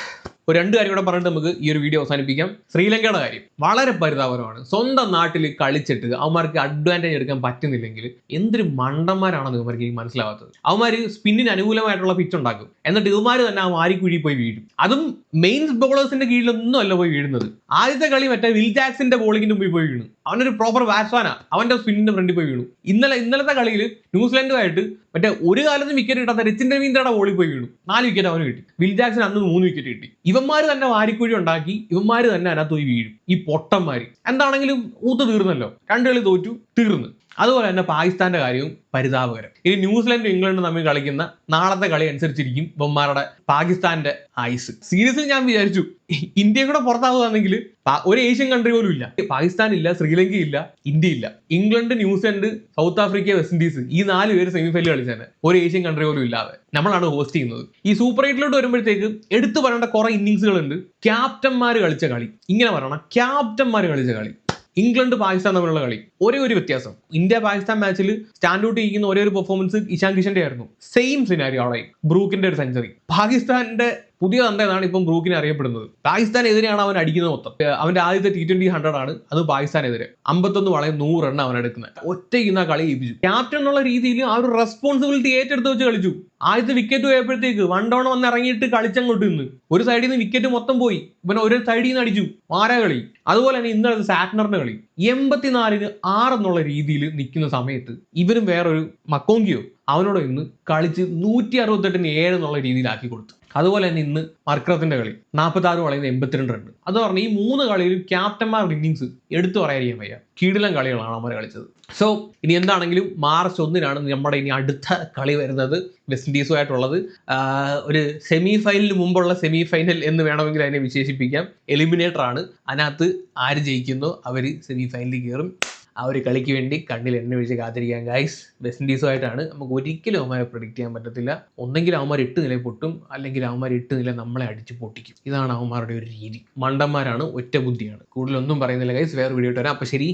ഒരു 2 കാര്യം കൂടെ പറഞ്ഞിട്ട് നമുക്ക് ഈ ഒരു വീഡിയോ അവസാനിപ്പിക്കാം. ശ്രീലങ്കയുടെ കാര്യം വളരെ പരിതാപകരമാണ്. സ്വന്തം നാട്ടിൽ കളിച്ചിട്ട് അവന്മാർക്ക് അഡ്വാൻറ്റേജ് എടുക്കാൻ പറ്റുന്നില്ലെങ്കിൽ എന്തൊരു മണ്ടന്മാരാണെന്ന് ഇവർക്ക് മനസ്സിലാവാത്തത്. അവന്മാർ സ്പിന്നിന് അനുകൂലമായിട്ടുള്ള പിച്ച് ഉണ്ടാക്കും, എന്നിട്ട് ഇവന്മാർ തന്നെ ആ വാരിക്കുഴി പോയി വീഴും. അതും മെയിൻ ബോളേഴ്സിന്റെ കീഴിലൊന്നും അല്ല പോയി വീഴുന്നത്. ആദ്യത്തെ കളി മറ്റേ വിൽ ജാക്സിന്റെ ബോളിങ്ങിന് മുമ്പിൽ പോയി വീണു. അവനൊരു പ്രോപ്പർ ബാറ്റ്സ്മാനാ, അവന്റെ സ്പിന്നിന്റെ ഫ്രണ്ടിൽ പോയി വീണു. ഇന്നലത്തെ കളിയിൽ ന്യൂസിലൻഡുമായിട്ട് മറ്റേ ഒരു കാലത്ത് വിക്കറ്റ് കിട്ടാത്ത രച്ചിൻ രവീന്ദ്രയുടെ ബോളിൽ പോയി വീണു. 4 വിക്കറ്റ് അവന് കിട്ടി. വിൽ ജാക്സൺ അന്ന് 3 വിക്കറ്റ് കിട്ടി. ഇവന്മാർ തന്നെ വാരിക്കുഴി ഉണ്ടാക്കി, ഇവന്മാർ തന്നെ അതിനകത്ത് പോയി വീഴും. ഈ പൊട്ടന്മാര് എന്താണെങ്കിലും ഊത്ത് തീർന്നല്ലോ, 2 കളി തോറ്റു, തീർന്നു. അതുപോലെ തന്നെ പാകിസ്ഥാന്റെ കാര്യവും പരിതാപകരം. ഇനി ന്യൂസിലൻഡും ഇംഗ്ലണ്ടും തമ്മിൽ കളിക്കുന്ന നാളത്തെ കളി അനുസരിച്ചിരിക്കും ഇവന്മാരുടെ പാകിസ്ഥാന്റെ ഐസ്. സീരീസിൽ ഞാൻ വിചാരിച്ചു ഇന്ത്യയും കൂടെ പുറത്താവുകയാണെങ്കിൽ ഒരു ഏഷ്യൻ കൺട്രി പോലും ഇല്ല. പാകിസ്ഥാൻ ഇല്ല, ശ്രീലങ്ക ഇല്ല, ഇന്ത്യ ഇല്ല. England, New Zealand, south Africa, west Indies ഈ 4 പേര് സെമിഫൈനൽ കളിച്ചാൽ ഒരു ഏഷ്യൻ കൺട്രി പോലും ഇല്ലാതെ നമ്മളാണ് ഹോസ്റ്റ് ചെയ്യുന്നത്. ഈ സൂപ്പർ 8 വരുമ്പോഴത്തേക്ക് എടുത്തു പറയേണ്ട കുറെ ഇന്നിങ്സുകളുണ്ട്. ക്യാപ്റ്റന്മാർ കളിച്ച കളി, ഇങ്ങനെ പറയണം, ക്യാപ്റ്റന്മാർ കളിച്ച കളി. ഇംഗ്ലണ്ട് പാകിസ്ഥാൻ തമ്മിലുള്ള കളി ഒരേ ഒരു വ്യത്യാസം, ഇന്ത്യ പാകിസ്ഥാൻ മാച്ചിൽ സ്റ്റാൻഡ് ഔട്ട് ചെയ്യുന്ന ഒരേ ഒരു പെർഫോമൻസ് ഇഷാൻ കിഷന്റെ ആയിരുന്നു. സെയിം സിനാരിയോ അവിടെ, ബ്രൂക്കിന്റെ ഒരു സെഞ്ചുറി. പാകിസ്ഥാന്റെ പുതിയ തന്തയാണ് ഇപ്പം ബ്രൂക്കിനെ അറിയപ്പെടുന്നത്. പാകിസ്ഥാനെതിരെയാണ് അവൻ അടിക്കുന്നത് മൊത്തം. അവന്റെ ആദ്യത്തെ T20 100 ആണ്, അത് പാകിസ്ഥാനെതിരെ 51 വളയം 100 റൺ അവൻ എടുക്കുന്നത്. ഒറ്റയ്ക്കുന്ന കളി ഏൽപ്പിച്ചു. ക്യാപ്റ്റൻ എന്നുള്ള രീതിയിൽ ആ ഒരു റെസ്പോൺസിബിലിറ്റി ഏറ്റെടുത്ത് വെച്ച് കളിച്ചു. ആദ്യത്തെ വിക്കറ്റ് പോയപ്പോഴത്തേക്ക് 1 ഡൗൺ വന്ന് ഇറങ്ങിയിട്ട് കളിച്ചങ്ങോട്ട് നിന്ന് ഒരു സൈഡിൽ നിന്ന് വിക്കറ്റ് മൊത്തം പോയി. ഇവൻ ഒരു സൈഡിൽ നിന്ന് അടിച്ചു, മാരാ കളി. അതുപോലെ തന്നെ ഇന്നലെ സാറ്റ്നറിന്റെ കളി 84-ന് 6 എന്നുള്ള രീതിയിൽ നിൽക്കുന്ന സമയത്ത് ഇവരും വേറൊരു മക്കോങ്കിയോ അവനോട് ഇന്ന് കളിച്ച് 168-ന് 7 എന്നുള്ള രീതിയിലാക്കി കൊടുത്തു. അതുപോലെ തന്നെ ഇന്ന് മർക്കറത്തിന്റെ കളി 46 കളയുന്ന 82 റൺ. അത് പറഞ്ഞ് ഈ 3 കളിയിലും ക്യാപ്റ്റന്മാരുടെ ഇന്നിങ്സ് എടുത്തു പറയാതിരിക്കാൻ വയ്യ. കീടിലം കളികളാണ് അവർ കളിച്ചത്. സോ ഇനി എന്താണെങ്കിലും മാർച്ച് 1-നാണ് നമ്മുടെ ഇനി അടുത്ത കളി വരുന്നത് വെസ്റ്റ് ഇൻഡീസുമായിട്ടുള്ളത്. ഒരു സെമി ഫൈനലിന് മുമ്പുള്ള സെമി ഫൈനൽ എന്ന് വേണമെങ്കിൽ അതിനെ വിശേഷിപ്പിക്കാം. എലിമിനേറ്റർ ആണ്. അതിനകത്ത് ആര് ജയിക്കുന്നോ അവർ സെമി ഫൈനലിൽ കയറും. ആ ഒരു കളിക്ക് വേണ്ടി കണ്ണിൽ എണ്ണ ഒഴിച്ച് കാത്തിരിക്കാം ഗൈസ്. വെസ്റ്റ് ഇൻഡീസുമായിട്ടാണ്. നമുക്ക് ഒരിക്കലും അവന്മാരെ പ്രെഡിക്റ്റ് ചെയ്യാൻ പറ്റത്തില്ല. ഒന്നെങ്കിൽ അവന്മാർ 8 നില പൊട്ടും, അല്ലെങ്കിൽ അവന്മാർ 8 നില നമ്മളെ അടിച്ച് പൊട്ടിക്കും. ഇതാണ് അവന്മാരുടെ ഒരു രീതി. മണ്ടന്മാരാണ്, ഒറ്റ ബുദ്ധിയാണ്. കൂടുതലൊന്നും പറയുന്നില്ല ഗൈസ്. വേറെ വീഡിയോ ഇട്ട് വരാം. അപ്പോൾ ശരി.